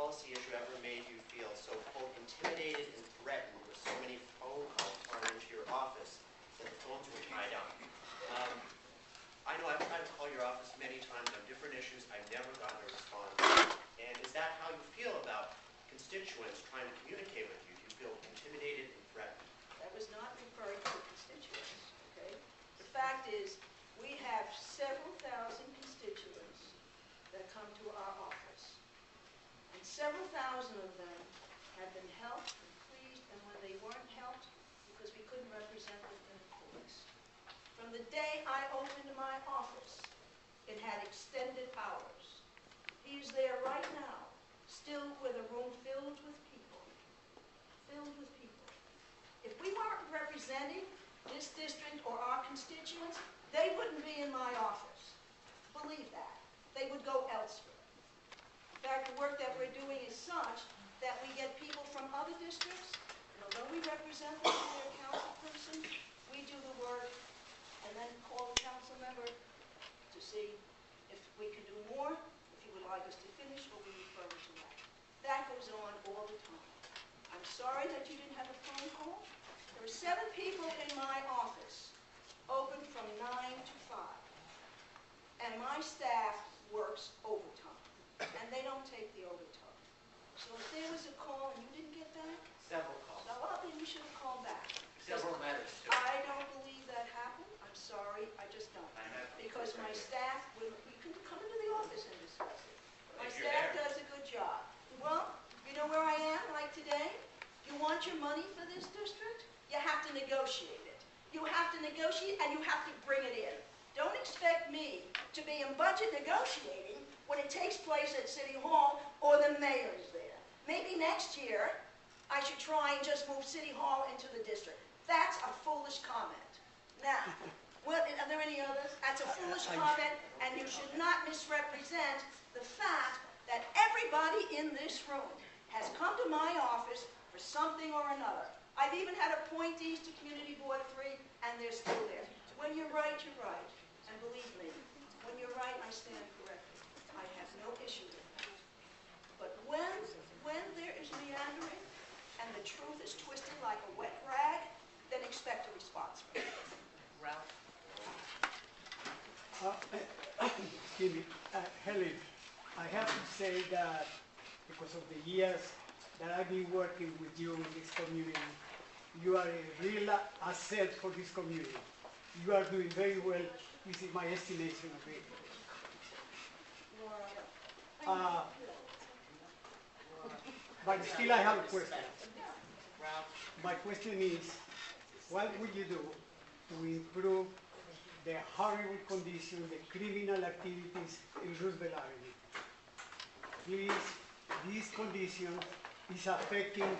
policy issue ever made you feel so, quote, intimidated and threatened with so many phone calls coming into your office that the phones were tied up? I know I've tried to call your office many times on different issues. I've never gotten a response. And is that how you feel about constituents trying to communicate with you? Do you feel intimidated and threatened? That was not referring to constituents, okay? The fact is, we have several thousand constituents that come to our office. And several thousand of them have been helped and pleased, and when they weren't helped, because we couldn't represent them in the courts. From the day I opened my office, it had extended hours. He's there right now, still with a room filled with people. Filled with people. If we weren't representing this district or our constituents, they wouldn't be in my office. Believe that. They would go elsewhere. In fact, the work that we're doing is such that we get people from other districts, and although we represent them to their council person, we do the work and then call the council member to see if we can do more, if he would like us to finish, or we refer him to that. That goes on all the time. I'm sorry that you didn't have a phone call. There were 7 people in my office, open from 9 to 5. And my staff works overtime, and they don't take the overtime. So if there was a call and you didn't get back, Several calls. well, then you should have called back. Several letters, too. I don't believe that happened. I'm sorry, I just don't. Because my staff, you can come into the office and discuss it. My staff does a good job. Well, you know where I am, like today? You want your money for this district? You have to negotiate it. You have to negotiate, and you have to bring it in. Don't expect me to be in budget negotiating when it takes place at City Hall or the mayor's there. Maybe next year, I should try and just move City Hall into the district. That's a foolish comment. Now, are there any others? That's a foolish comment, and you should not misrepresent the fact that everybody in this room has come to my office for something or another. I've even had appointees to Community Board 3, and they're still there. When you're right, you're right. And believe me, when you're right, I stand corrected. I have no issue with that. But when there is meandering and the truth is twisted like a wet rag, then expect a response from me. Ralph? Excuse me, Helen, I have to say that because of the years that I've been working with you in this community, you are a real asset for this community. You are doing very well. This is my estimation of it. But still I have a question. My question is, what would you do to improve the horrible condition, the criminal activities in Roosevelt Avenue? Please, this condition is affecting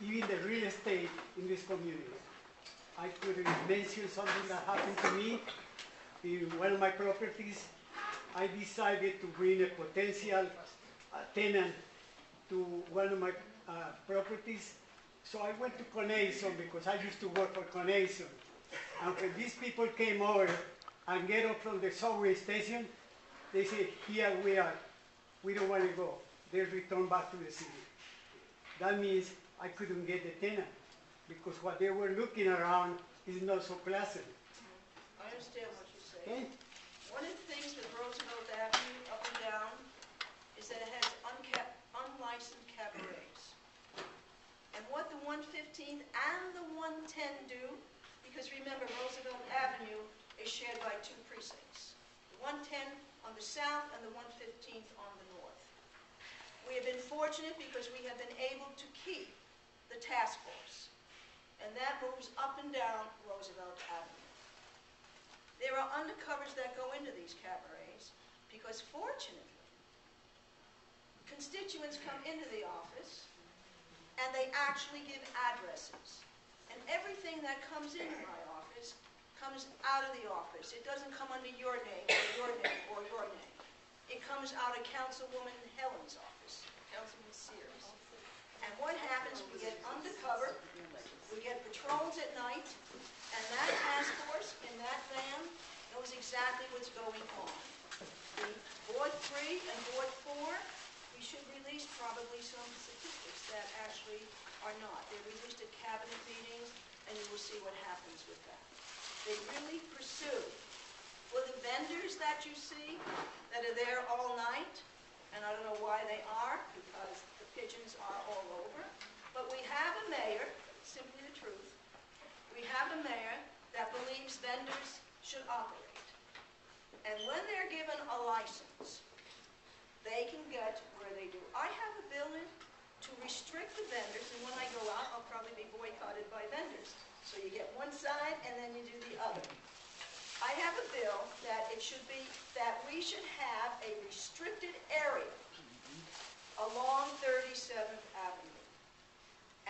even the real estate in this community. I could mention something that happened to me in one of my properties. I decided to bring a potential tenant to one of my properties. So I went to Connection because I used to work for Connection. And when these people came over and get up from the subway station, they said, here we are. We don't want to go. They returned back to the city. That means I couldn't get the tenant because what they were looking around is not so pleasant. I understand what you're saying. Okay? One of the things with Roosevelt Avenue up and down is that it has unlicensed cabarets. And what the 115th and the 110 do, because remember Roosevelt Avenue is shared by 2 precincts. The 110 on the south and the 115th on the north. We have been fortunate because we have been able to keep the task force. And that moves up and down Roosevelt Avenue. There are undercovers that go into these cabarets because fortunately, constituents come into the office and they actually give addresses. And everything that comes into my office comes out of the office. It doesn't come under your name or your name or your name. It comes out of Councilwoman Helen's office, Councilman Sears. And what happens, we get undercover, we get patrols at night, and that task force in that van knows exactly what's going on. The Board 3 and Board 4 we should release probably some statistics that actually are not. They're released at cabinet meetings, and you will see what happens with that. They really pursue. For the vendors that you see that are there all night, and I don't know why they are, because the pigeons are all over, but we have a mayor, simply the truth, we have a mayor that believes vendors should operate. And when they're given a license, they can get where they do. I have a bill in to restrict the vendors, and when I go out, I'll probably be boycotted by vendors. So you get one side, and then you do the other. I have a bill that it should be, that we should have a restricted area along 37th Avenue.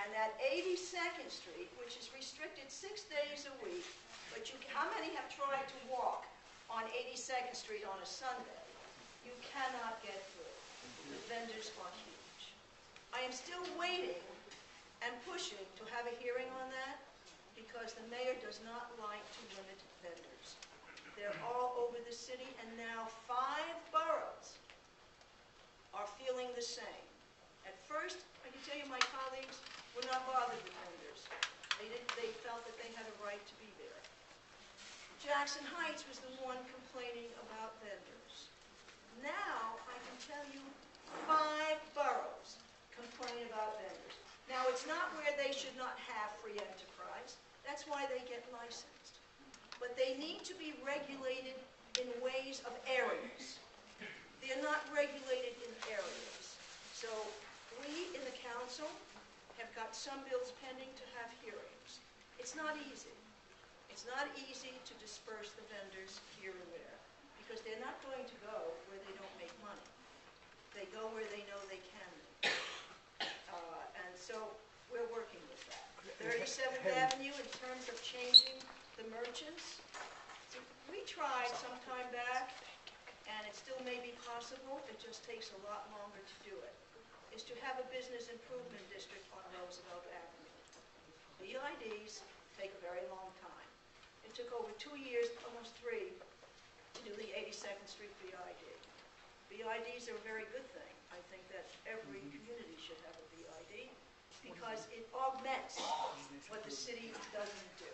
And that 82nd Street, which is restricted 6 days a week, but how many have tried to walk on 82nd Street on a Sunday? You cannot get through. The vendors are huge. I am still waiting and pushing to have a hearing on that because the mayor does not like to limit vendors. They're all over the city, and now 5 boroughs are feeling the same. At first, I can tell you my colleagues were not bothered with vendors. They felt that they had a right to be there. Jackson Heights was the one complaining about vendors. Now, I can tell you 5 boroughs complain about vendors. Now, it's not where they should not have free enterprise. That's why they get licensed. But they need to be regulated in ways of areas. They're not regulated in areas. So we in the council have got some bills pending to have hearings. It's not easy. It's not easy to disperse the vendors here and there because they're not going to go where they don't make money. They go where they know they can make. And so we're working with that. 37th Avenue in terms of changing the merchants. We tried some time back, and it still may be possible, it just takes a lot longer to do it, is to have a business improvement district on Roosevelt Avenue. BIDs take a very long time. It took over 2 years, almost 3, to do the 82nd Street BID. BIDs are a very good thing. I think that every community should have a BID because it augments what the city doesn't do.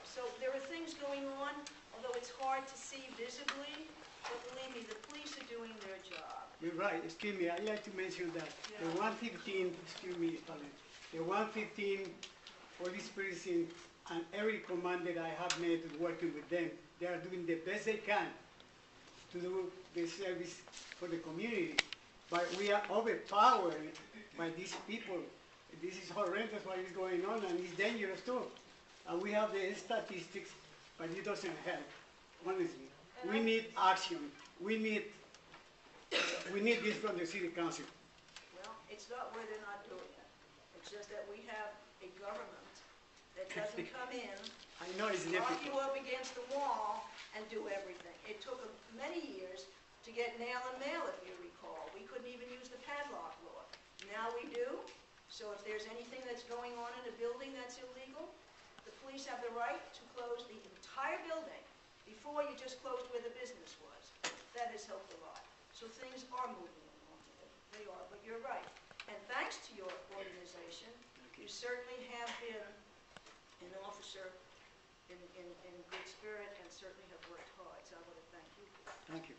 So there are things going on, although it's hard to see visibly, but believe me, the police are doing their job. You're right. Excuse me, I'd like to mention that the 115, excuse me, the 115 police precinct and every command that I have made working with them, they are doing the best they can to do the service for the community. But we are overpowered by these people. This is horrendous what is going on, and it's dangerous too. And we have the statistics, but it doesn't help, honestly. We need action. We need this from the city council. Well, it's not where they're not doing it. It's just that we have a government that doesn't come in, I know it's lock difficult. you up against the wall, and do everything. It took many years to get nail and mail, if you recall. We couldn't even use the padlock law. Now we do. So if there's anything that's going on in a building that's illegal, the police have the right to close the entire building before you just closed where the business was. That has helped a lot. So things are moving along. They are, but you're right. And thanks to your organization, you certainly have been an officer in good spirit and certainly have worked hard. So I want to thank you for that. Thank you.